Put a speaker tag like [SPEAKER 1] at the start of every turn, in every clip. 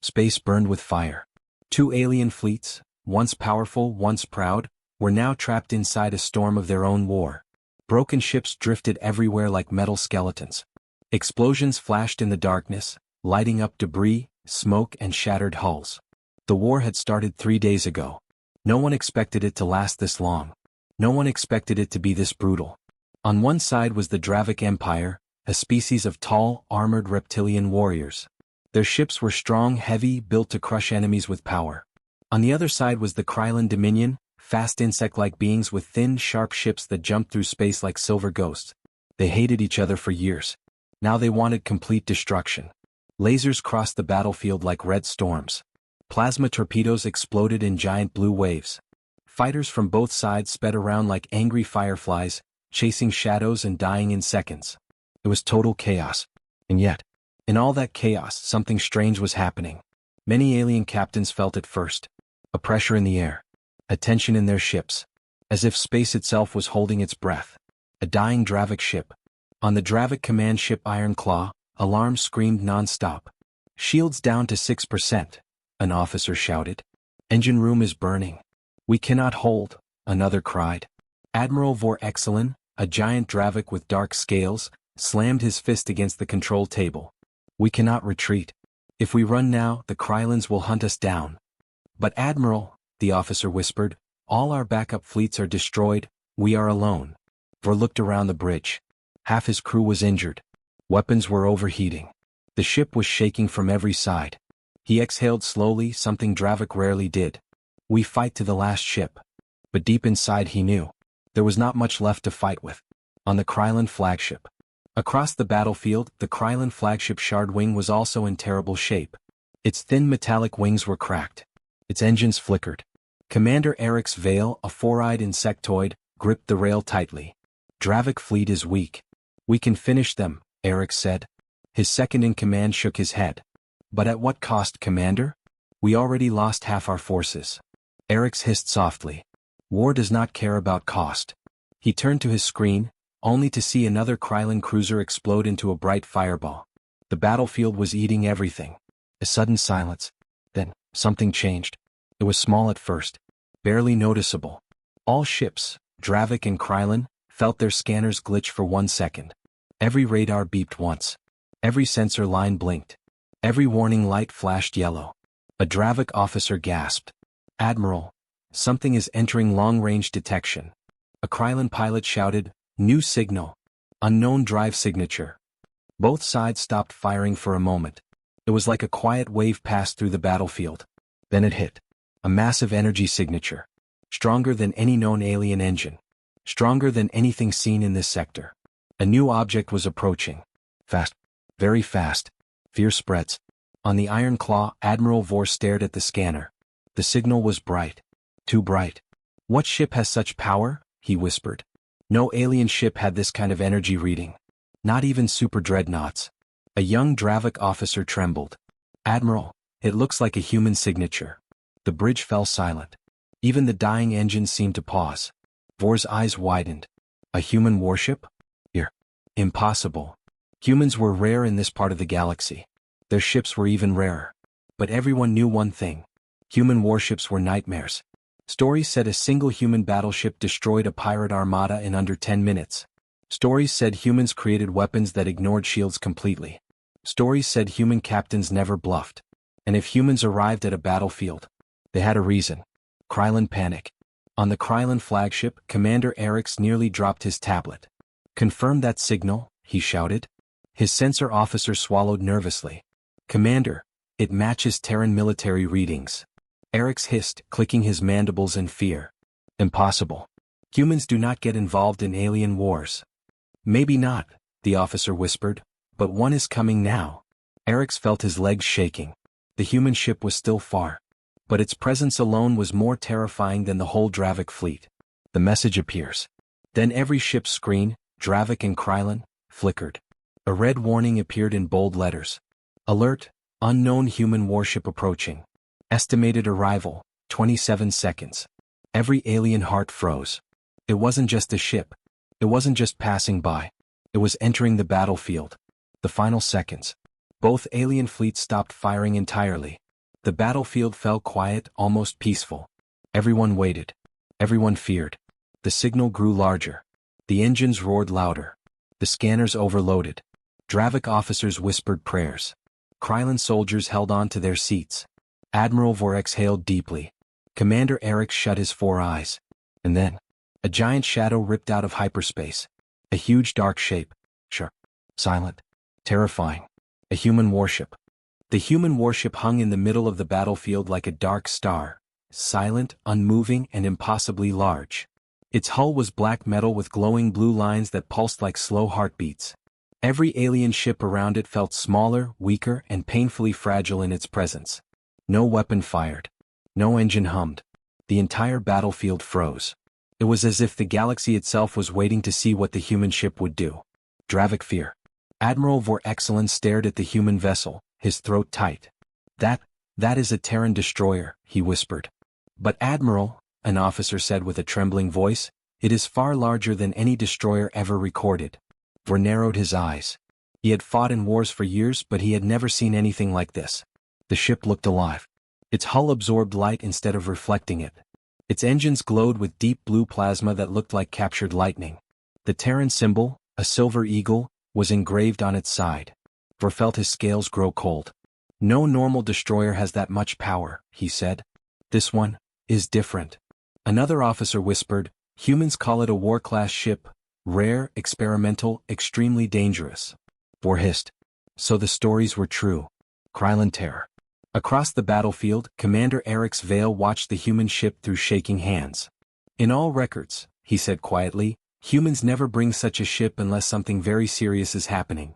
[SPEAKER 1] Space burned with fire. Two alien fleets, once powerful, once proud, were now trapped inside a storm of their own war. Broken ships drifted everywhere like metal skeletons. Explosions flashed in the darkness, lighting up debris, smoke, and shattered hulls. The war had started 3 days ago. No one expected it to last this long. No one expected it to be this brutal. On one side was the Dravik Empire, a species of tall, armored reptilian warriors. Their ships were strong, heavy, built to crush enemies with power. On the other side was the Krylon Dominion, fast insect-like beings with thin, sharp ships that jumped through space like silver ghosts. They hated each other for years. Now they wanted complete destruction. Lasers crossed the battlefield like red storms. Plasma torpedoes exploded in giant blue waves. Fighters from both sides sped around like angry fireflies, chasing shadows and dying in seconds. It was total chaos. And yet, in all that chaos, something strange was happening. Many alien captains felt it first. A pressure in the air. A tension in their ships. As if space itself was holding its breath. A dying Dravik ship. On the Dravik command ship Iron Claw, alarms screamed non-stop. Shields down to 6%, an officer shouted. Engine room is burning. We cannot hold, another cried. Admiral Vor Excelin, a giant Dravik with dark scales, slammed his fist against the control table. We cannot retreat. If we run now, the Krylons will hunt us down. But Admiral, the officer whispered, all our backup fleets are destroyed, we are alone. Vor looked around the bridge. Half his crew was injured. Weapons were overheating. The ship was shaking from every side. He exhaled slowly, something Dravik rarely did. We fight to the last ship. But deep inside he knew. There was not much left to fight with. On the Krylon flagship. Across the battlefield, the Krylon flagship Shardwing was also in terrible shape. Its thin metallic wings were cracked. Its engines flickered. Commander Eric's Veil, a four-eyed insectoid, gripped the rail tightly. Dravik fleet is weak. We can finish them, Eric said. His second-in-command shook his head. But at what cost, Commander? We already lost half our forces. Eric's hissed softly. War does not care about cost. He turned to his screen, only to see another Krylon cruiser explode into a bright fireball. The battlefield was eating everything. A sudden silence. Then, something changed. It was small at first. Barely noticeable. All ships, Dravik and Krylon, felt their scanners glitch for 1 second. Every radar beeped once. Every sensor line blinked. Every warning light flashed yellow. A Dravik officer gasped. Admiral, something is entering long-range detection. A Krylon pilot shouted, new signal. Unknown drive signature. Both sides stopped firing for a moment. It was like a quiet wave passed through the battlefield. Then it hit. A massive energy signature. Stronger than any known alien engine. Stronger than anything seen in this sector. A new object was approaching. Fast. Very fast. Fear spreads. On the Iron Claw, Admiral Vor stared at the scanner. The signal was bright. Too bright. What ship has such power? He whispered. No alien ship had this kind of energy reading. Not even super dreadnoughts. A young Dravik officer trembled. Admiral, it looks like a human signature. The bridge fell silent. Even the dying engine seemed to pause. Vor's eyes widened. A human warship? Impossible. Humans were rare in this part of the galaxy. Their ships were even rarer. But everyone knew one thing. Human warships were nightmares. Stories said a single human battleship destroyed a pirate armada in under 10 minutes. Stories said humans created weapons that ignored shields completely. Stories said human captains never bluffed. And if humans arrived at a battlefield, they had a reason. Krylon panic. On the Krylon flagship, Commander Eric's nearly dropped his tablet. Confirm that signal, he shouted. His sensor officer swallowed nervously. Commander, it matches Terran military readings. Eric's hissed, clicking his mandibles in fear. Impossible. Humans do not get involved in alien wars. Maybe not, the officer whispered, but one is coming now. Eric's felt his legs shaking. The human ship was still far. But its presence alone was more terrifying than the whole Dravik fleet. The message appears. Then every ship's screen, Dravik and Krylon, flickered. A red warning appeared in bold letters. Alert, unknown human warship approaching. Estimated arrival, 27 seconds. Every alien heart froze. It wasn't just a ship. It wasn't just passing by. It was entering the battlefield. The final seconds. Both alien fleets stopped firing entirely. The battlefield fell quiet, almost peaceful. Everyone waited. Everyone feared. The signal grew larger. The engines roared louder. The scanners overloaded. Dravik officers whispered prayers. Krylon soldiers held on to their seats. Admiral Vor exhaled deeply. Commander Erich shut his 4 eyes. And then, a giant shadow ripped out of hyperspace. A huge dark shape. Sure. Silent. Terrifying. A human warship. The human warship hung in the middle of the battlefield like a dark star. Silent, unmoving, and impossibly large. Its hull was black metal with glowing blue lines that pulsed like slow heartbeats. Every alien ship around it felt smaller, weaker, and painfully fragile in its presence. No weapon fired. No engine hummed. The entire battlefield froze. It was as if the galaxy itself was waiting to see what the human ship would do. Dravik fear. Admiral Vor Excellence stared at the human vessel, his throat tight. That is a Terran destroyer, he whispered. But Admiral, an officer said with a trembling voice, it is far larger than any destroyer ever recorded. Vor narrowed his eyes. He had fought in wars for years, but he had never seen anything like this. The ship looked alive. Its hull absorbed light instead of reflecting it. Its engines glowed with deep blue plasma that looked like captured lightning. The Terran symbol, a silver eagle, was engraved on its side. Vor felt his scales grow cold. No normal destroyer has that much power, he said. This one is different. Another officer whispered, humans call it a war-class ship, rare, experimental, extremely dangerous. Vor hissed. So the stories were true. Krylon terror. Across the battlefield, Commander Erich's Veil watched the human ship through shaking hands. In all records, he said quietly, humans never bring such a ship unless something very serious is happening.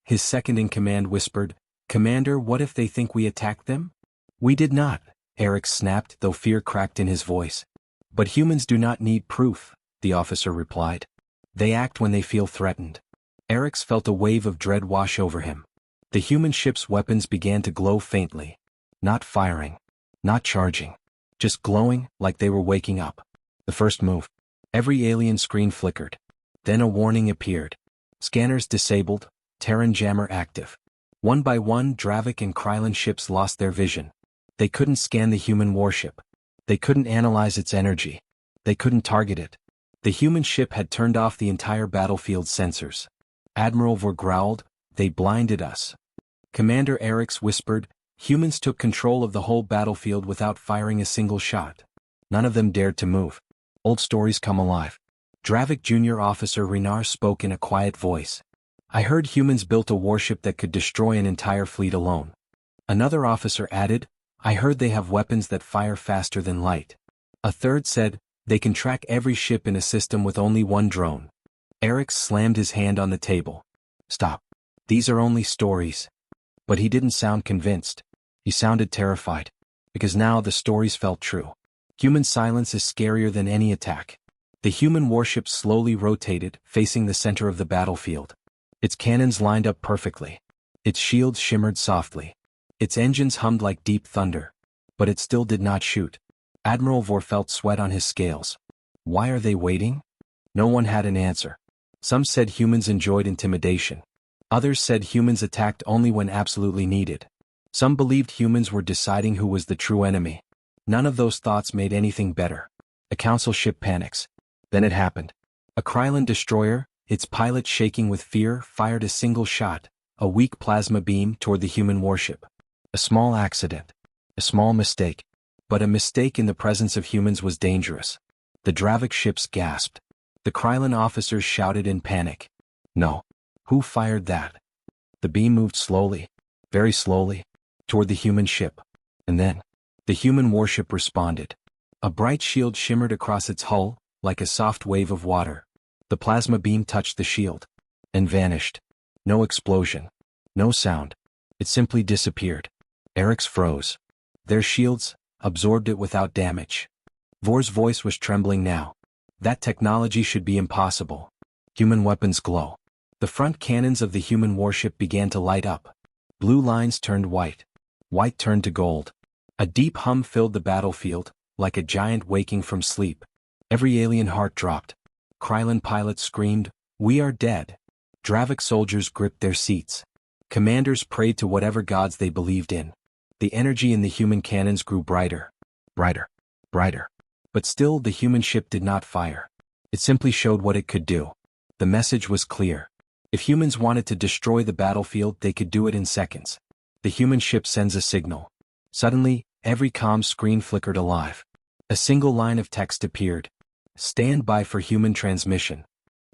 [SPEAKER 1] His second-in-command whispered, Commander, what if they think we attacked them? We did not, Erich snapped, though fear cracked in his voice. But humans do not need proof, the officer replied. They act when they feel threatened. Erich felt a wave of dread wash over him. The human ship's weapons began to glow faintly. Not firing. Not charging. Just glowing, like they were waking up. The first move. Every alien screen flickered. Then a warning appeared. Scanners disabled, Terran jammer active. One by one, Dravik and Krylon ships lost their vision. They couldn't scan the human warship. They couldn't analyze its energy. They couldn't target it. The human ship had turned off the entire battlefield's sensors. Admiral Vor growled, they blinded us. Commander Erich whispered, humans took control of the whole battlefield without firing a single shot. None of them dared to move. Old stories come alive. Dravik Junior Officer Renar spoke in a quiet voice. I heard humans built a warship that could destroy an entire fleet alone. Another officer added, I heard they have weapons that fire faster than light. A third said, they can track every ship in a system with only one drone. Erich slammed his hand on the table. Stop. These are only stories. But he didn't sound convinced. He sounded terrified. Because now the stories felt true. Human silence is scarier than any attack. The human warship slowly rotated, facing the center of the battlefield. Its cannons lined up perfectly. Its shields shimmered softly. Its engines hummed like deep thunder. But it still did not shoot. Admiral Vor felt sweat on his scales. Why are they waiting? No one had an answer. Some said humans enjoyed intimidation. Others said humans attacked only when absolutely needed. Some believed humans were deciding who was the true enemy. None of those thoughts made anything better. A council ship panics. Then it happened. A Krylon destroyer, its pilot shaking with fear, fired a single shot, a weak plasma beam toward the human warship. A small accident. A small mistake. But a mistake in the presence of humans was dangerous. The Dravik ships gasped. The Krylon officers shouted in panic. No. Who fired that? The beam moved slowly, very slowly, toward the human ship. And then, the human warship responded. A bright shield shimmered across its hull, like a soft wave of water. The plasma beam touched the shield. And vanished. No explosion. No sound. It simply disappeared. Erich froze. Their shields absorbed it without damage. Vor's voice was trembling now. That technology should be impossible. Human weapons glow. The front cannons of the human warship began to light up. Blue lines turned white. White turned to gold. A deep hum filled the battlefield, like a giant waking from sleep. Every alien heart dropped. Krylon pilots screamed, "We are dead." Dravik soldiers gripped their seats. Commanders prayed to whatever gods they believed in. The energy in the human cannons grew brighter, brighter, brighter. But still the human ship did not fire. It simply showed what it could do. The message was clear. If humans wanted to destroy the battlefield, they could do it in seconds. The human ship sends a signal. Suddenly, every comm screen flickered alive. A single line of text appeared. Stand by for human transmission.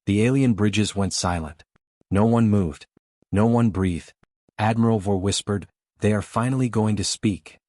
[SPEAKER 1] The alien bridges went silent. No one moved. No one breathed. Admiral Vor whispered, "They are finally going to speak."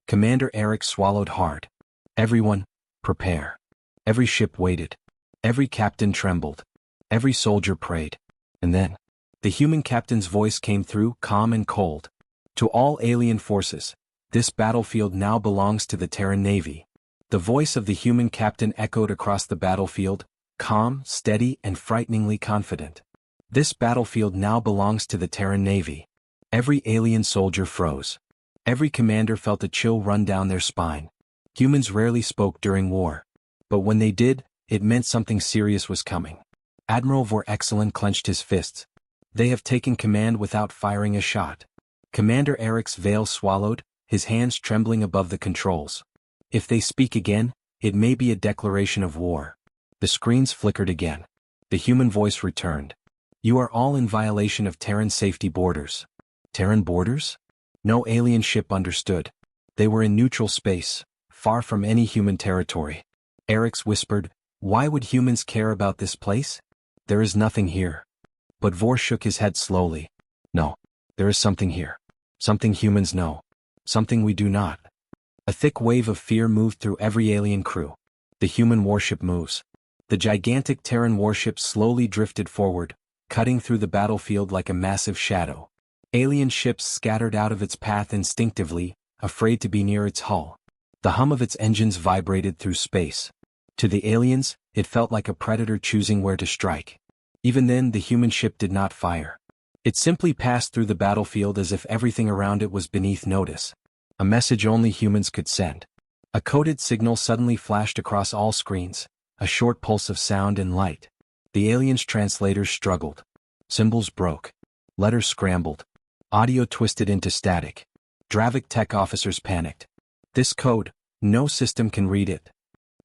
[SPEAKER 1] Commander Eric swallowed hard. Everyone, prepare. Every ship waited. Every captain trembled. Every soldier prayed. And then, the human captain's voice came through, calm and cold. To all alien forces, this battlefield now belongs to the Terran Navy. The voice of the human captain echoed across the battlefield, calm, steady, and frighteningly confident. This battlefield now belongs to the Terran Navy. Every alien soldier froze. Every commander felt a chill run down their spine. Humans rarely spoke during war. But when they did, it meant something serious was coming. Admiral Vor Excellent clenched his fists. They have taken command without firing a shot. Commander Eric's veil swallowed, his hands trembling above the controls. If they speak again, it may be a declaration of war. The screens flickered again. The human voice returned. You are all in violation of Terran safety borders. Terran borders? No alien ship understood. They were in neutral space, far from any human territory. Eric's whispered, "Why would humans care about this place? There is nothing here." But Vor shook his head slowly. "No, there is something here. Something humans know. Something we do not." A thick wave of fear moved through every alien crew. The human warship moves. The gigantic Terran warship slowly drifted forward, cutting through the battlefield like a massive shadow. Alien ships scattered out of its path instinctively, afraid to be near its hull. The hum of its engines vibrated through space. To the aliens, it felt like a predator choosing where to strike. Even then, the human ship did not fire. It simply passed through the battlefield as if everything around it was beneath notice. A message only humans could send. A coded signal suddenly flashed across all screens, a short pulse of sound and light. The aliens' translators struggled. Symbols broke. Letters scrambled. Audio twisted into static. Dravik tech officers panicked. This code, no system can read it.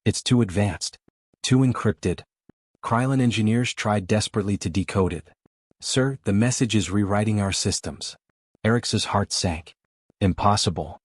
[SPEAKER 1] It's too advanced. Too encrypted. Krylon engineers tried desperately to decode it. "Sir, the message is rewriting our systems." Eric's heart sank. Impossible.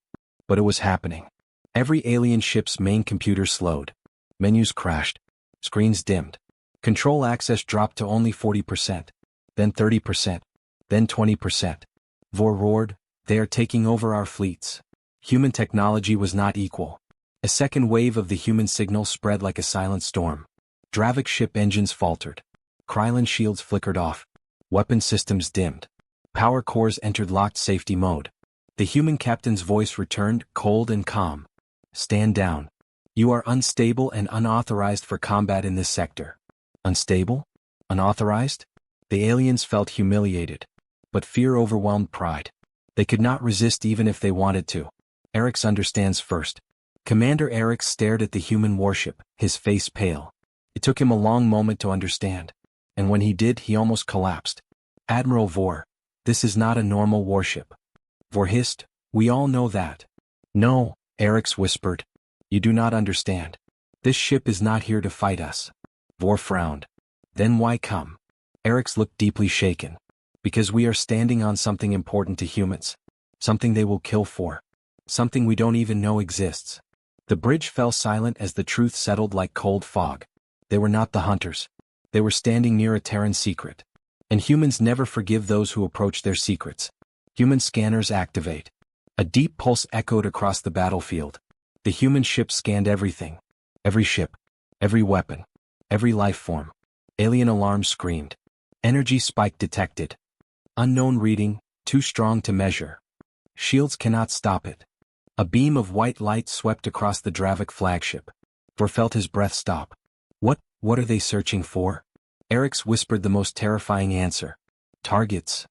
[SPEAKER 1] But it was happening. Every alien ship's main computer slowed. Menus crashed. Screens dimmed. Control access dropped to only 40%. Then 30%. Then 20%. Vor roared, "They are taking over our fleets." Human technology was not equal. A second wave of the human signal spread like a silent storm. Dravik ship engines faltered. Krylon shields flickered off. Weapon systems dimmed. Power cores entered locked safety mode. The human captain's voice returned, cold and calm. "Stand down. You are unstable and unauthorized for combat in this sector." Unstable? Unauthorized? The aliens felt humiliated. But fear overwhelmed pride. They could not resist even if they wanted to. Eric's understands first. Commander Eric stared at the human warship, his face pale. It took him a long moment to understand. And when he did, he almost collapsed. "Admiral Vor, this is not a normal warship." Vor hissed, "We all know that." "No," Eric's whispered. "You do not understand. This ship is not here to fight us." Vor frowned. "Then why come?" Eric's looked deeply shaken. "Because we are standing on something important to humans. Something they will kill for. Something we don't even know exists." The bridge fell silent as the truth settled like cold fog. They were not the hunters. They were standing near a Terran secret. And humans never forgive those who approach their secrets. Human scanners activate. A deep pulse echoed across the battlefield. The human ship scanned everything. Every ship. Every weapon. Every life form. Alien alarms screamed. Energy spike detected. Unknown reading, too strong to measure. Shields cannot stop it. A beam of white light swept across the Dravik flagship. Vor felt his breath stop. What are they searching for?" Eric's whispered the most terrifying answer. "Targets."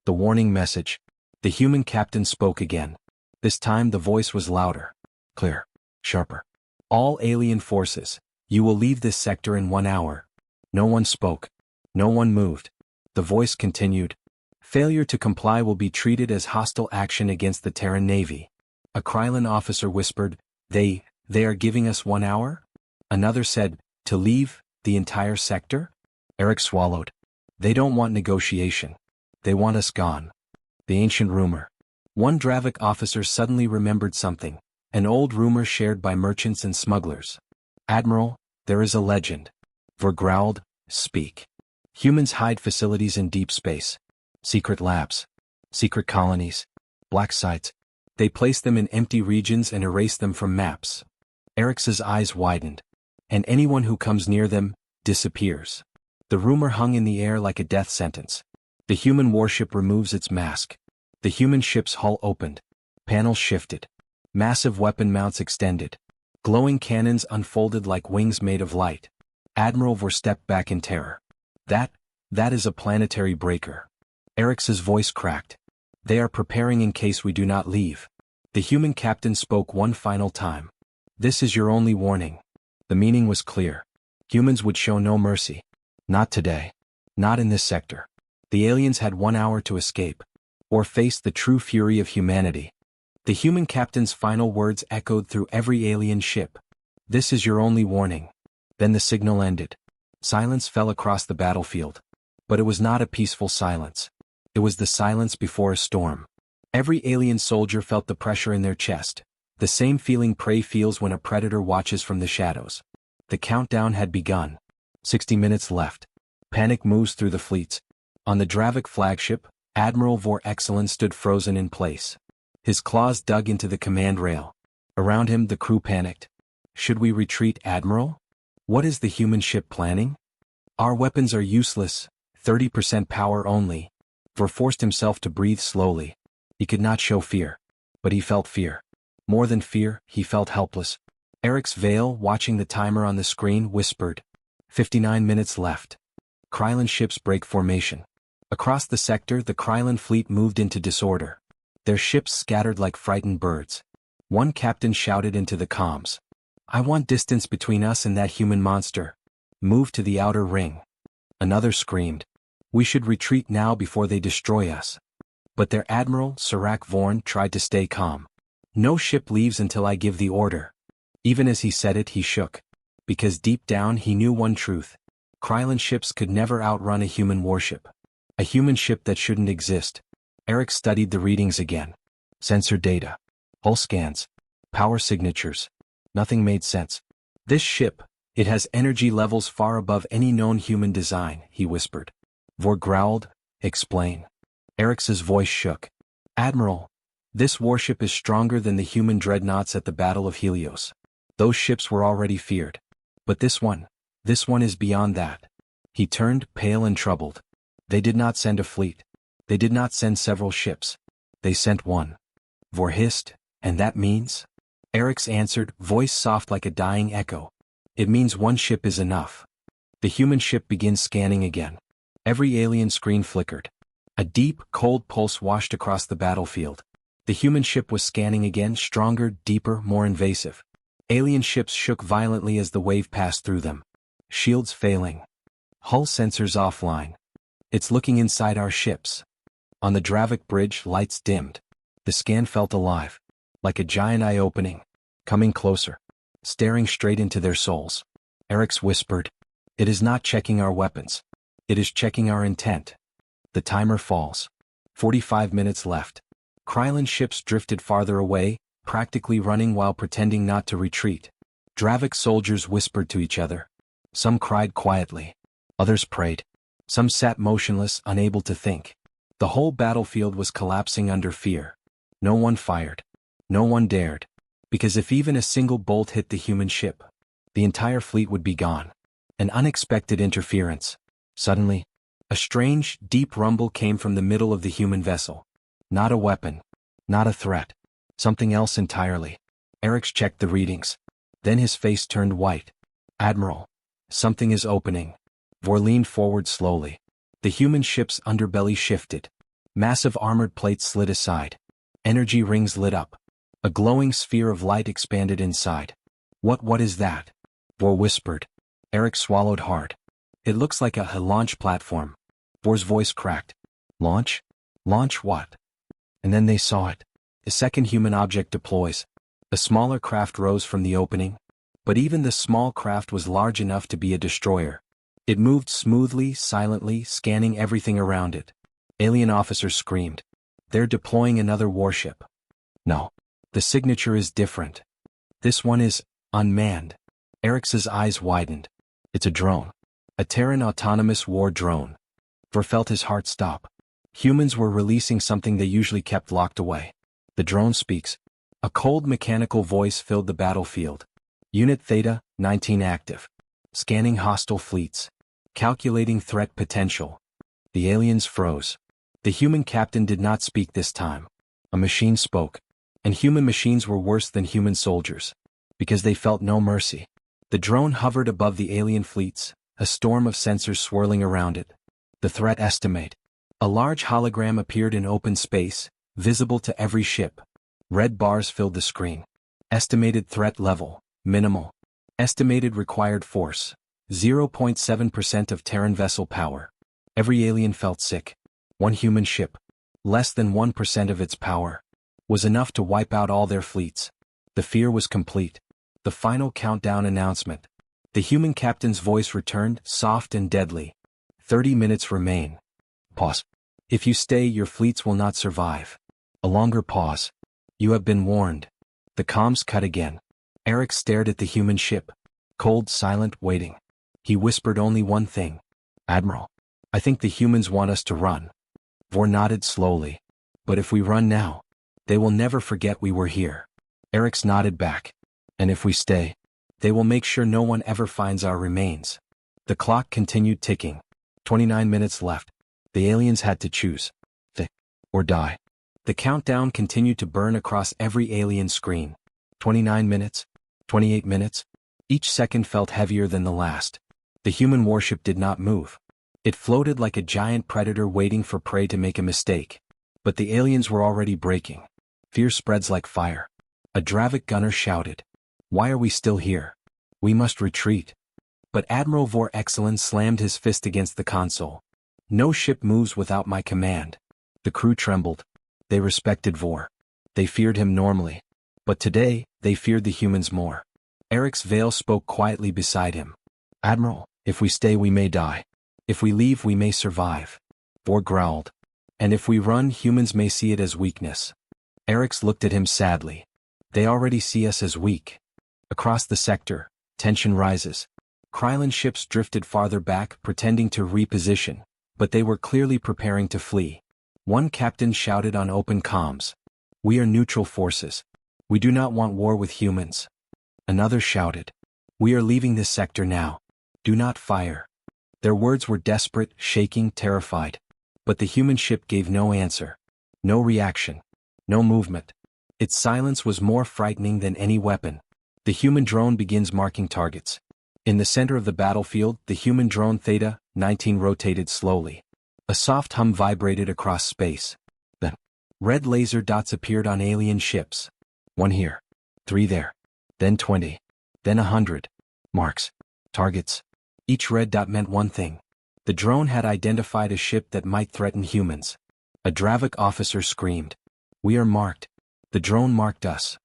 [SPEAKER 1] The warning message. The human captain spoke again. This time the voice was louder. Clear. Sharper. "All alien forces, you will leave this sector in 1 hour." No one spoke. No one moved. The voice continued. "Failure to comply will be treated as hostile action against the Terran Navy." A Krylon officer whispered, They are giving us 1 hour? Another said, to leave the entire sector? Eric swallowed. They don't want negotiation. They want us gone. The ancient rumor. One Dravik officer suddenly remembered something, an old rumor shared by merchants and smugglers. Admiral, there is a legend. Vor growled, speak. Humans hide facilities in deep space. Secret labs. Secret colonies. Black sites. They place them in empty regions and erase them from maps. Eric's eyes widened. And anyone who comes near them, disappears. The rumor hung in the air like a death sentence. The human warship removes its mask. The human ship's hull opened. Panels shifted. Massive weapon mounts extended. Glowing cannons unfolded like wings made of light. Admiral Vor stepped back in terror. That is a planetary breaker. Eric's voice cracked. They are preparing in case we do not leave. The human captain spoke one final time. This is your only warning. The meaning was clear. Humans would show no mercy. Not today. Not in this sector. The aliens had 1 hour to escape. Or face the true fury of humanity. The human captain's final words echoed through every alien ship. This is your only warning. Then the signal ended. Silence fell across the battlefield. But it was not a peaceful silence. It was the silence before a storm. Every alien soldier felt the pressure in their chest. The same feeling prey feels when a predator watches from the shadows. The countdown had begun. 60 minutes left. Panic moves through the fleets. On the Dravik flagship, Admiral Vor Excellence stood frozen in place. His claws dug into the command rail. Around him the crew panicked. Should we retreat, Admiral? What is the human ship planning? Our weapons are useless, 30% power only. Vor forced himself to breathe slowly. He could not show fear. But he felt fear. More than fear, he felt helpless. Eric's Vale, watching the timer on the screen, whispered. 59 minutes left. Krylon ships break formation. Across the sector, the Krylon fleet moved into disorder. Their ships scattered like frightened birds. One captain shouted into the comms. I want distance between us and that human monster. Move to the outer ring. Another screamed. We should retreat now before they destroy us. But their admiral, Serac Vorn, tried to stay calm. No ship leaves until I give the order. Even as he said it, he shook. Because deep down he knew one truth. Krylon ships could never outrun a human warship. A human ship that shouldn't exist. Eric studied the readings again. Sensor data. Hull scans. Power signatures. Nothing made sense. This ship, it has energy levels far above any known human design, he whispered. Vor growled, explain. Eric's voice shook. Admiral, this warship is stronger than the human dreadnoughts at the Battle of Helios. Those ships were already feared. But this one is beyond that. He turned pale and troubled. They did not send a fleet. They did not send several ships. They sent one. Vor hissed, and that means? Eric's answered, voice soft like a dying echo. It means one ship is enough. The human ship begins scanning again. Every alien screen flickered. A deep, cold pulse washed across the battlefield. The human ship was scanning again, stronger, deeper, more invasive. Alien ships shook violently as the wave passed through them. Shields failing. Hull sensors offline. It's looking inside our ships. On the Dravik bridge, lights dimmed. The scan felt alive. Like a giant eye opening. Coming closer. Staring straight into their souls. Eric's whispered. It is not checking our weapons. It is checking our intent. The timer falls. 45 minutes left. Krylon ships drifted farther away, practically running while pretending not to retreat. Dravik soldiers whispered to each other. Some cried quietly. Others prayed. Some sat motionless, unable to think. The whole battlefield was collapsing under fear. No one fired. No one dared. Because if even a single bolt hit the human ship, the entire fleet would be gone. An unexpected interference. Suddenly, a strange, deep rumble came from the middle of the human vessel. Not a weapon. Not a threat. Something else entirely. Eric checked the readings. Then his face turned white. Admiral, something is opening. Vor leaned forward slowly. The human ship's underbelly shifted. Massive armored plates slid aside. Energy rings lit up. A glowing sphere of light expanded inside. What is that? Vor whispered. Eric swallowed hard. It looks like a launch platform. Vor's voice cracked. Launch? Launch what? And then they saw it. A second human object deploys. A smaller craft rose from the opening. But even the small craft was large enough to be a destroyer. It moved smoothly, silently, scanning everything around it. Alien officers screamed. They're deploying another warship. No. The signature is different. This one is unmanned. Eric's eyes widened. It's a drone. A Terran autonomous war drone. Vor felt his heart stop. Humans were releasing something they usually kept locked away. The drone speaks. A cold mechanical voice filled the battlefield. Unit Theta, 19 active. Scanning hostile fleets. Calculating threat potential. The aliens froze. The human captain did not speak this time. A machine spoke. And human machines were worse than human soldiers. Because they felt no mercy. The drone hovered above the alien fleets, a storm of sensors swirling around it. The threat estimate. A large hologram appeared in open space, visible to every ship. Red bars filled the screen. Estimated threat level, minimal. Estimated required force, 0.7% of Terran vessel power. Every alien felt sick. One human ship, less than 1% of its power, was enough to wipe out all their fleets. The fear was complete. The final countdown announcement. The human captain's voice returned, soft and deadly. 30 minutes remain. Pause. If you stay, your fleets will not survive. A longer pause. You have been warned. The comms cut again. Eric stared at the human ship. Cold, silent, waiting. He whispered only one thing. Admiral. I think the humans want us to run. Vor nodded slowly. But if we run now, they will never forget we were here. Eric's nodded back. And if we stay, they will make sure no one ever finds our remains. The clock continued ticking. 29 minutes left. The aliens had to choose. Thick or die. The countdown continued to burn across every alien screen. 29 minutes. 28 minutes. Each second felt heavier than the last. The human warship did not move. It floated like a giant predator waiting for prey to make a mistake. But the aliens were already breaking. Fear spreads like fire. A Dravik gunner shouted. Why are we still here? We must retreat. But Admiral Vor Excellence slammed his fist against the console. No ship moves without my command. The crew trembled. They respected Vor. They feared him normally. But today, they feared the humans more. Eric's veil spoke quietly beside him. Admiral, if we stay we may die. If we leave we may survive. Vor growled. And if we run humans may see it as weakness. Eric's looked at him sadly. They already see us as weak. Across the sector, tension rises. Krylon ships drifted farther back, pretending to reposition, but they were clearly preparing to flee. One captain shouted on open comms. We are neutral forces. We do not want war with humans. Another shouted. We are leaving this sector now. Do not fire. Their words were desperate, shaking, terrified. But the human ship gave no answer. No reaction. No movement. Its silence was more frightening than any weapon. The human drone begins marking targets. In the center of the battlefield, the human drone Theta, 19 rotated slowly. A soft hum vibrated across space. Then, red laser dots appeared on alien ships. 1 here. 3 there. Then 20. Then 100. Marks. Targets. Each red dot meant one thing. The drone had identified a ship that might threaten humans. A Dravik officer screamed. We are marked. The drone marked us.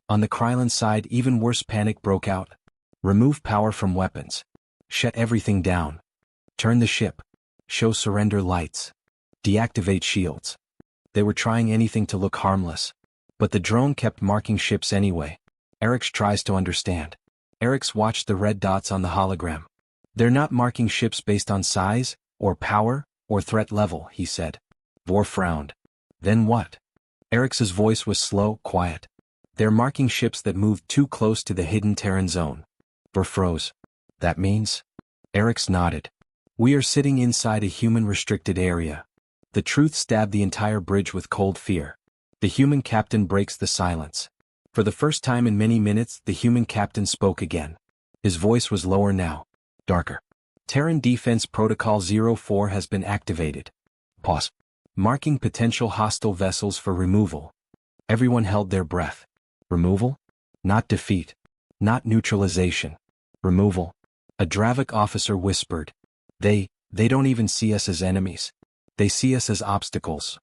[SPEAKER 1] On the Krylon side, even worse panic broke out. Remove power from weapons. Shut everything down. Turn the ship. Show surrender lights. Deactivate shields. They were trying anything to look harmless. But the drone kept marking ships anyway. Eric's tries to understand. Eric's watched the red dots on the hologram. They're not marking ships based on size, or power, or threat level, he said. Vor frowned. Then what? Eric's voice was slow, quiet. They're marking ships that moved too close to the hidden Terran zone. Vor froze. That means? Eric's nodded. We are sitting inside a human-restricted area. The truth stabbed the entire bridge with cold fear. The human captain breaks the silence. For the first time in many minutes, the human captain spoke again. His voice was lower now. Darker. Terran Defense Protocol 04 has been activated. Pause. Marking potential hostile vessels for removal. Everyone held their breath. Removal? Not defeat. Not neutralization. Removal. A Dravik officer whispered. They don't even see us as enemies. They see us as obstacles.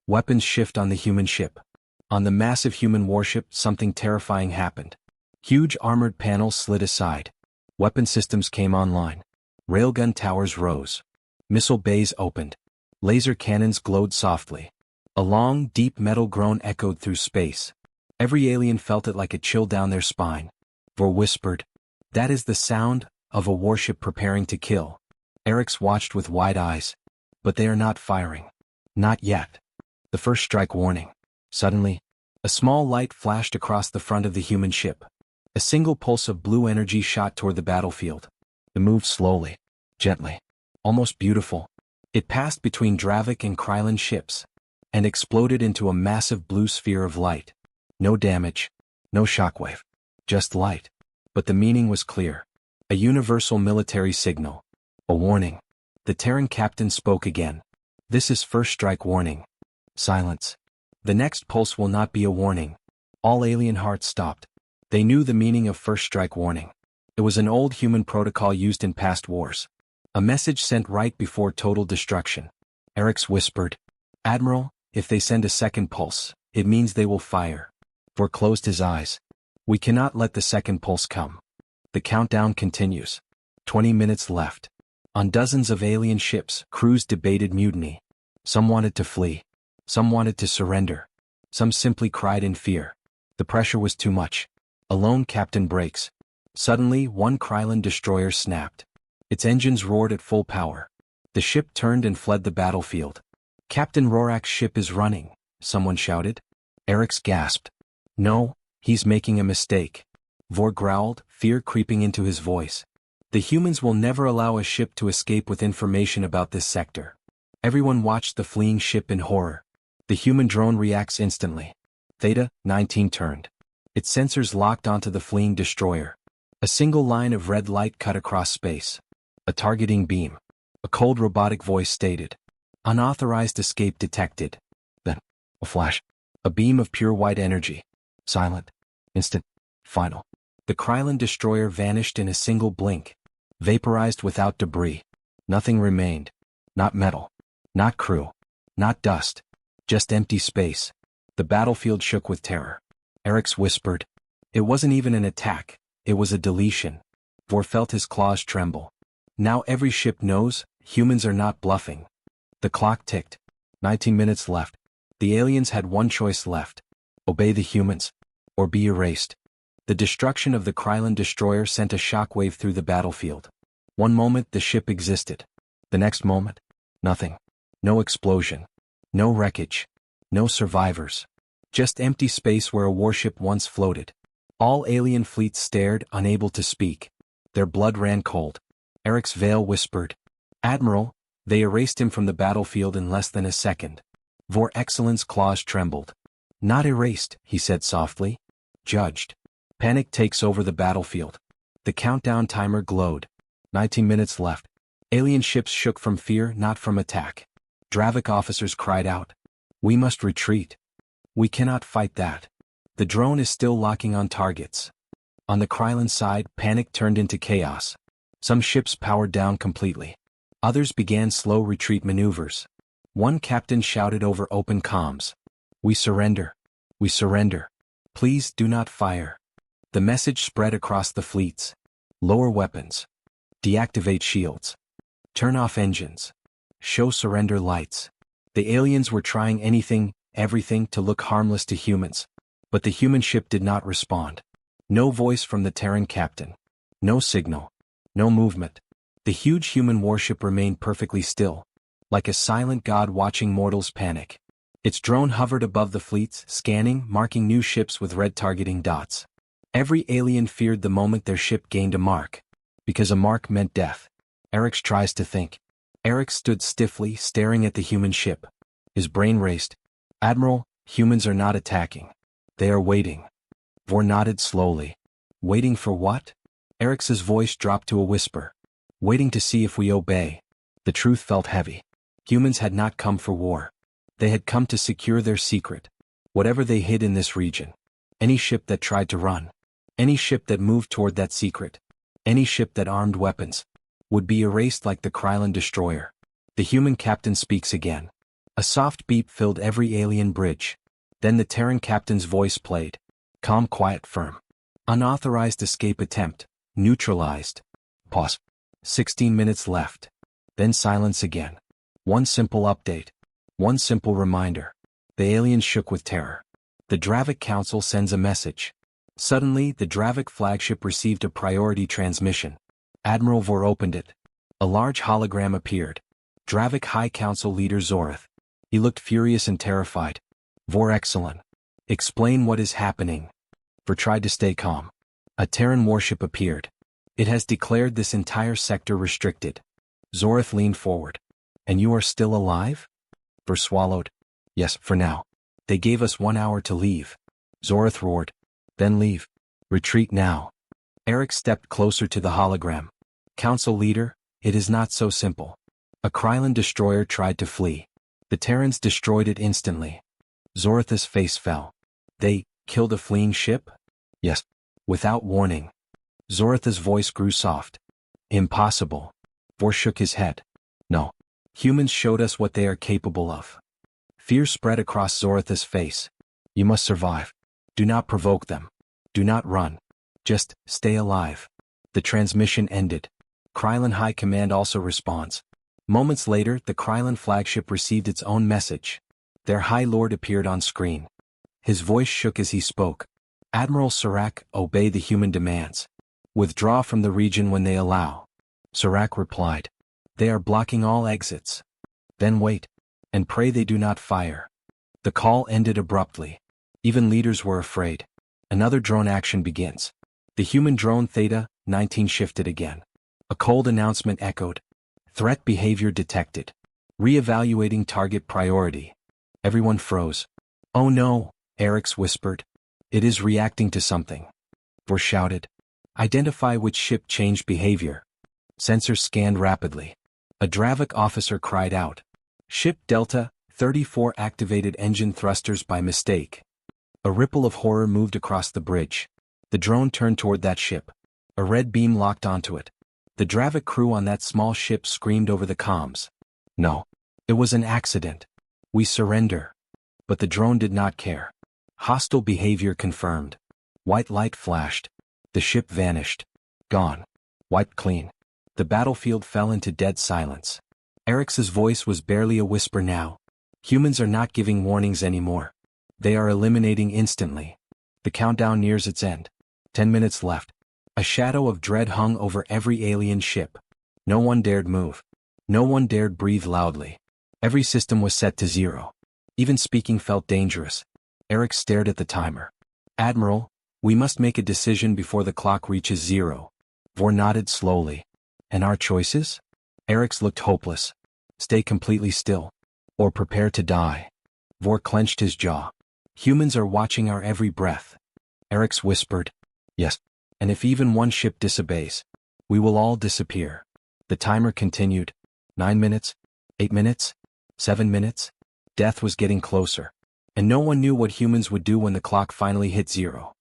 [SPEAKER 1] Weapons shift on the human ship. On the massive human warship, something terrifying happened. Huge armored panels slid aside. Weapon systems came online. Railgun towers rose. Missile bays opened. Laser cannons glowed softly. A long, deep metal groan echoed through space. Every alien felt it like a chill down their spine. Vor whispered, "That is the sound of a warship preparing to kill." Eric's watched with wide eyes. But they are not firing. Not yet. The first strike warning. Suddenly, a small light flashed across the front of the human ship. A single pulse of blue energy shot toward the battlefield. It moved slowly, gently, almost beautiful. It passed between Dravik and Krylon ships, and exploded into a massive blue sphere of light. No damage, no shockwave, just light. But the meaning was clear. A universal military signal. A warning. The Terran captain spoke again. "This is first strike warning." Silence. The next pulse will not be a warning. All alien hearts stopped. They knew the meaning of first strike warning. It was an old human protocol used in past wars. A message sent right before total destruction. Eric's whispered, "Admiral, if they send a second pulse, it means they will fire." Vor closed his eyes. "We cannot let the second pulse come." The countdown continues. 20 minutes left. On dozens of alien ships, crews debated mutiny. Some wanted to flee. Some wanted to surrender. Some simply cried in fear. The pressure was too much. A lone captain breaks. Suddenly, one Krylon destroyer snapped. Its engines roared at full power. The ship turned and fled the battlefield. "Captain Rorak's ship is running," someone shouted. Eric's gasped. "No, he's making a mistake." Vor growled, fear creeping into his voice. "The humans will never allow a ship to escape with information about this sector." Everyone watched the fleeing ship in horror. The human drone reacts instantly. Theta 19 turned. Its sensors locked onto the fleeing destroyer. A single line of red light cut across space. A targeting beam. A cold robotic voice stated, "Unauthorized escape detected." Then, a flash. A beam of pure white energy. Silent. Instant. Final. The Krylon destroyer vanished in a single blink. Vaporized without debris. Nothing remained. Not metal. Not crew. Not dust. Just empty space. The battlefield shook with terror. Eric's whispered, "It wasn't even an attack, it was a deletion." Vor felt his claws tremble. Now every ship knows, humans are not bluffing. The clock ticked. 19 minutes left. The aliens had one choice left. Obey the humans. Or be erased. The destruction of the Krylon destroyer sent a shockwave through the battlefield. One moment the ship existed. The next moment, nothing. No explosion. No wreckage. No survivors. Just empty space where a warship once floated. All alien fleets stared, unable to speak. Their blood ran cold. Eric's veil whispered, "Admiral, they erased him from the battlefield in less than a second." Vor Excellent's claws trembled. "Not erased," he said softly. "Judged." Panic takes over the battlefield. The countdown timer glowed. 19 minutes left. Alien ships shook from fear, not from attack. Dravik officers cried out, "We must retreat. We cannot fight that." The drone is still locking on targets. On the Krylon side, panic turned into chaos. Some ships powered down completely. Others began slow retreat maneuvers. One captain shouted over open comms, "We surrender. We surrender. Please do not fire." The message spread across the fleets. Lower weapons. Deactivate shields. Turn off engines. Show surrender lights. The aliens were trying anything, everything to look harmless to humans. But the human ship did not respond. No voice from the Terran captain. No signal. No movement. The huge human warship remained perfectly still, like a silent god watching mortals panic. Its drone hovered above the fleets, scanning, marking new ships with red targeting dots. Every alien feared the moment their ship gained a mark, because a mark meant death. Eric tries to think. Eric stood stiffly, staring at the human ship. His brain raced. "Admiral, humans are not attacking. They are waiting." Vor nodded slowly. "Waiting for what?" Eric's voice dropped to a whisper. "Waiting to see if we obey." The truth felt heavy. Humans had not come for war. They had come to secure their secret. Whatever they hid in this region. Any ship that tried to run. Any ship that moved toward that secret. Any ship that armed weapons. Would be erased like the Krylon destroyer. The human captain speaks again. A soft beep filled every alien bridge. Then the Terran captain's voice played. Calm, quiet, firm. Unauthorized escape attempt. Neutralized. Pause. 16 minutes left. Then silence again. One simple update. One simple reminder. The aliens shook with terror. The Dravik Council sends a message. Suddenly, the Dravik flagship received a priority transmission. Admiral Vor opened it. A large hologram appeared. Dravik High Council leader Zorith. He looked furious and terrified. Vor, excellent. Explain what is happening. Vor tried to stay calm. A Terran warship appeared. It has declared this entire sector restricted. Zorith leaned forward. And you are still alive? Vor swallowed. Yes, for now. They gave us 1 hour to leave. Zorith roared. Then leave. Retreat now. Eric stepped closer to the hologram. Council leader, it is not so simple. A Krylon destroyer tried to flee. The Terrans destroyed it instantly. Zorith's face fell. They killed a fleeing ship? Yes. Without warning. Zorith's voice grew soft. Impossible. Vor shook his head. No. Humans showed us what they are capable of. Fear spread across Zorith's face. You must survive. Do not provoke them. Do not run. Just stay alive. The transmission ended. Krylon High Command also responds. Moments later, the Krylon flagship received its own message. Their High Lord appeared on screen. His voice shook as he spoke. Admiral Serac, obey the human demands. Withdraw from the region when they allow. Serac replied. They are blocking all exits. Then wait. And pray they do not fire. The call ended abruptly. Even leaders were afraid. Another drone action begins. The human drone Theta 19 shifted again. A cold announcement echoed. Threat behavior detected. Re-evaluating target priority. Everyone froze. Oh no, Eric's whispered. It is reacting to something. Vor shouted. Identify which ship changed behavior. Sensors scanned rapidly. A Dravik officer cried out. Ship Delta 34 activated engine thrusters by mistake. A ripple of horror moved across the bridge. The drone turned toward that ship. A red beam locked onto it. The Dravik crew on that small ship screamed over the comms. No. It was an accident. We surrender. But the drone did not care. Hostile behavior confirmed. White light flashed. The ship vanished. Gone. Wiped clean. The battlefield fell into dead silence. Eric's voice was barely a whisper now. Humans are not giving warnings anymore. They are eliminating instantly. The countdown nears its end. 10 minutes left. A shadow of dread hung over every alien ship. No one dared move. No one dared breathe loudly. Every system was set to 0. Even speaking felt dangerous. Eric stared at the timer. Admiral, we must make a decision before the clock reaches 0. Vor nodded slowly. And our choices? Eric's looked hopeless. Stay completely still. Or prepare to die. Vor clenched his jaw. Humans are watching our every breath. Eric's whispered. Yes. And if even one ship disobeys, we will all disappear. The timer continued. 9 minutes. 8 minutes. 7 minutes. Death was getting closer. And no one knew what humans would do when the clock finally hit 0.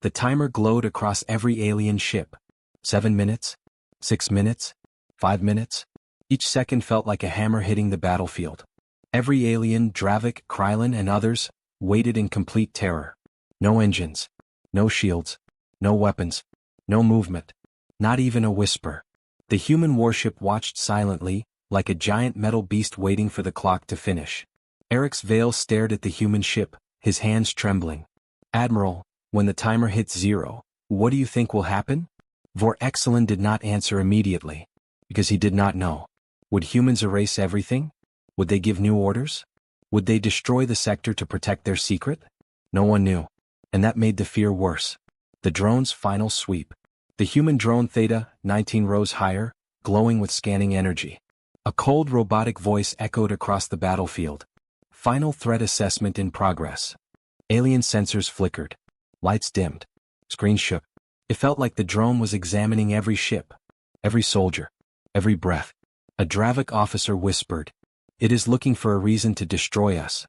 [SPEAKER 1] The timer glowed across every alien ship. 7 minutes. 6 minutes. 5 minutes. Each second felt like a hammer hitting the battlefield. Every alien, Dravik, Krylon, and others, waited in complete terror. No engines. No shields. No weapons. No movement. Not even a whisper. The human warship watched silently, like a giant metal beast waiting for the clock to finish. Eric's veil stared at the human ship, his hands trembling. Admiral, when the timer hits 0, what do you think will happen? Vor Excelin did not answer immediately, because he did not know. Would humans erase everything? Would they give new orders? Would they destroy the sector to protect their secret? No one knew. And that made the fear worse. The drone's final sweep. The human drone Theta 19 rose higher, glowing with scanning energy. A cold robotic voice echoed across the battlefield. Final threat assessment in progress. Alien sensors flickered. Lights dimmed. Screen shook. It felt like the drone was examining every ship. Every soldier. Every breath. A Dravik officer whispered. It is looking for a reason to destroy us.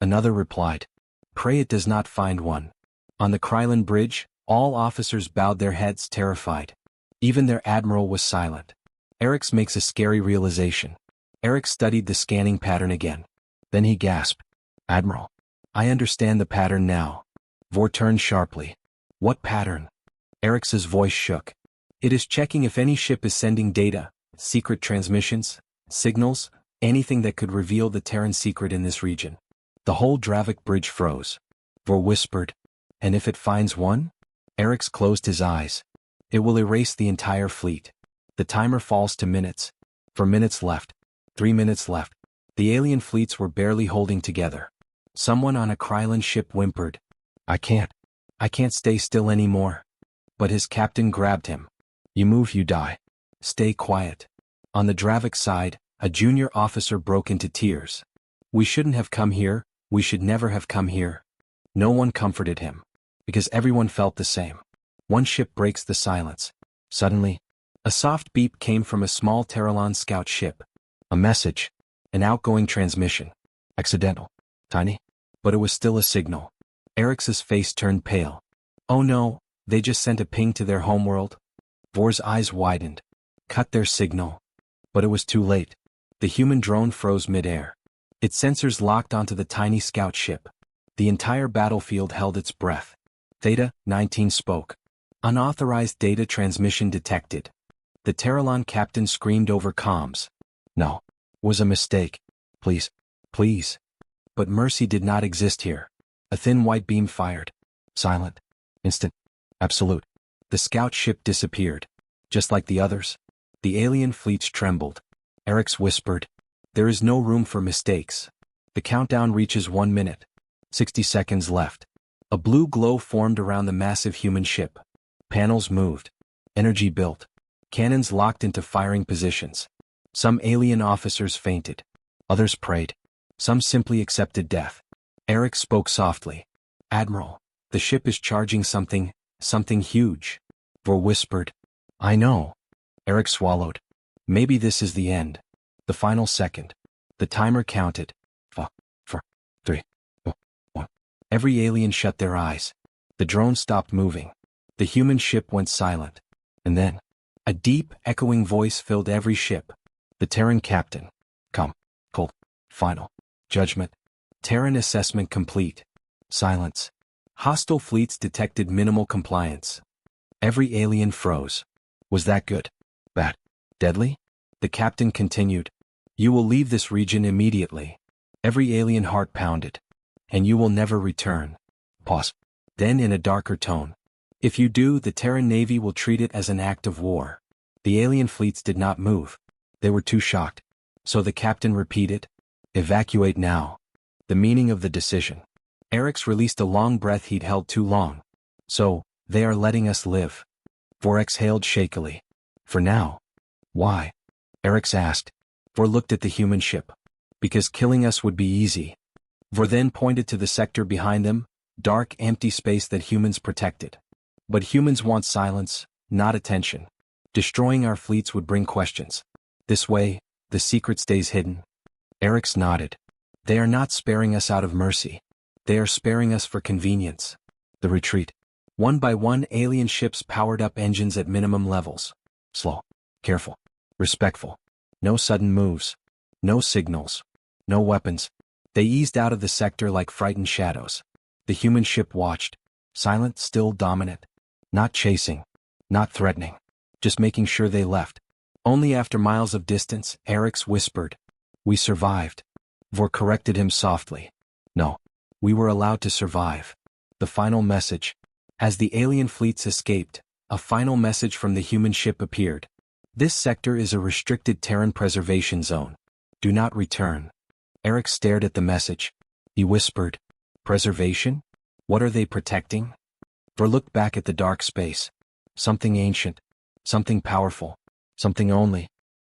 [SPEAKER 1] Another replied. Pray it does not find one. On the Krylon bridge, all officers bowed their heads terrified. Even their admiral was silent. Eric's makes a scary realization. Eric studied the scanning pattern again. Then he gasped. Admiral. I understand the pattern now. Vor turned sharply. What pattern? Eric's voice shook. It is checking if any ship is sending data, secret transmissions, signals, anything that could reveal the Terran secret in this region. The whole Dravik bridge froze. Vor whispered. And if it finds one? Eric's closed his eyes. It will erase the entire fleet. The timer falls to minutes. 4 minutes left. 3 minutes left. The alien fleets were barely holding together. Someone on a Krylon ship whimpered. I can't stay still anymore. But his captain grabbed him. You move, you die. Stay quiet. On the Dravik side, a junior officer broke into tears. We shouldn't have come here, we should never have come here. No one comforted him. Because everyone felt the same. One ship breaks the silence. Suddenly, a soft beep came from a small Terralon scout ship. A message. An outgoing transmission. Accidental. Tiny. But it was still a signal. Eric's face turned pale. Oh no, they just sent a ping to their homeworld? Vor's eyes widened. Cut their signal. But it was too late. The human drone froze midair. Its sensors locked onto the tiny scout ship. The entire battlefield held its breath. Theta 19 spoke. Unauthorized data transmission detected. The Terralon captain screamed over comms. No. Was a mistake. Please. Please. But mercy did not exist here. A thin white beam fired. Silent. Instant. Absolute. The scout ship disappeared. Just like the others. The alien fleets trembled. Eric's whispered. There is no room for mistakes. The countdown reaches 1 minute. 60 seconds left. A blue glow formed around the massive human ship. Panels moved. Energy built. Cannons locked into firing positions. Some alien officers fainted. Others prayed. Some simply accepted death. Eric spoke softly. Admiral, the ship is charging something huge. Vor whispered. I know. Eric swallowed. Maybe this is the end. The final second. The timer counted. 4, 3, 2, 1. Every alien shut their eyes. The drone stopped moving. The human ship went silent. And then, a deep, echoing voice filled every ship. The Terran captain. Come. Cold. Final. Judgment. Terran assessment complete. Silence. Hostile fleets detected minimal compliance. Every alien froze. Was that good? Bad? Deadly? The captain continued. You will leave this region immediately. Every alien heart pounded. And you will never return. Pause. Then in a darker tone. If you do, the Terran Navy will treat it as an act of war. The alien fleets did not move. They were too shocked. So the captain repeated. Evacuate now. The meaning of the decision. Eric's released a long breath he'd held too long. So, they are letting us live. Vor exhaled shakily. For now. Why? Eric's asked. Vor looked at the human ship. Because killing us would be easy. Vor then pointed to the sector behind them, dark, empty space that humans protected. But humans want silence, not attention. Destroying our fleets would bring questions. This way, the secret stays hidden. Eric's nodded. They are not sparing us out of mercy. They are sparing us for convenience. The retreat. One by one, alien ships powered up engines at minimum levels. Slow. Careful. Respectful. No sudden moves. No signals. No weapons. They eased out of the sector like frightened shadows. The human ship watched. Silent, still dominant. Not chasing. Not threatening. Just making sure they left. Only after miles of distance, Eric's whispered. We survived. Vor corrected him softly. No. We were allowed to survive. The final message. As the alien fleets escaped, a final message from the human ship appeared. This sector is a restricted Terran preservation zone. Do not return. Eric stared at the message. He whispered. Preservation? What are they protecting? Vor looked back at the dark space. Something ancient. Something powerful. Something only